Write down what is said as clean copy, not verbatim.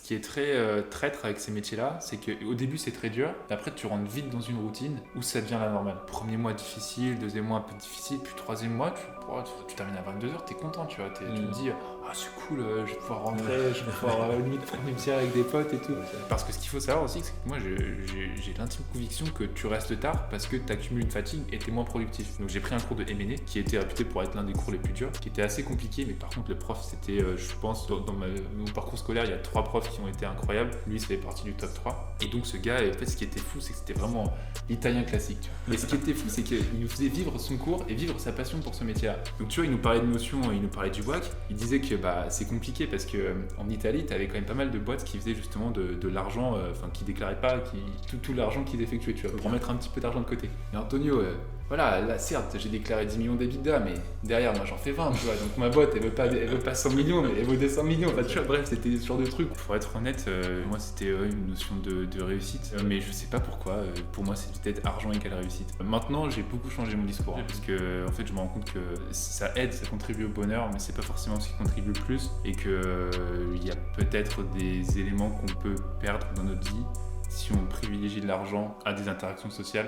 qui est très traître avec ces métiers-là, c'est qu'au début c'est très dur, et après tu rentres vite dans une routine où ça devient la normale. Premier mois difficile, deuxième mois un peu difficile, puis troisième mois tu termines à 22h, t'es content, tu vois, tu te dis ah c'est cool, je vais pouvoir rentrer, je vais pouvoir limite prendre une bière avec des potes et tout. Parce que ce qu'il faut savoir aussi, c'est que moi j'ai l'intime conviction que tu restes tard parce que tu accumules une fatigue et t'es moins productif. Donc j'ai pris un cours de M&A qui était réputé pour être l'un des cours les plus durs, qui était assez compliqué, mais par contre le prof c'était, je pense, dans mon parcours scolaire, il y a 3 profs qui ont été incroyables. Lui, ça fait partie du top 3. Et donc ce gars, en fait, ce qui était fou, c'est que c'était vraiment l'italien classique. Tu vois. Et ce qui était fou, c'est qu'il nous faisait vivre son cours et vivre sa passion pour ce métier-là. Donc tu vois, il nous parlait de notions, il nous parlait du WAC. Il disait que c'est compliqué parce que en Italie, tu avais quand même pas mal de boîtes qui faisaient justement de l'argent, qui déclaraient pas tout l'argent qu'ils effectuaient, tu vois, pour mettre un petit peu d'argent de côté. Et Antonio, voilà, là certes j'ai déclaré 10 millions d'EBITDA, mais derrière moi j'en fais 20, tu vois, donc ma boîte elle veut pas 100 millions, mais elle vaut des 100 millions, enfin, tu vois, bref, c'était ce genre de truc. Pour être honnête, moi c'était une notion de réussite, mais je sais pas pourquoi, pour moi c'est peut-être argent égale réussite. Maintenant j'ai beaucoup changé mon discours, parce que en fait je me rends compte que ça aide, ça contribue au bonheur, mais c'est pas forcément ce qui contribue le plus, et que il y a peut-être des éléments qu'on peut perdre dans notre vie si on privilégie de l'argent à des interactions sociales.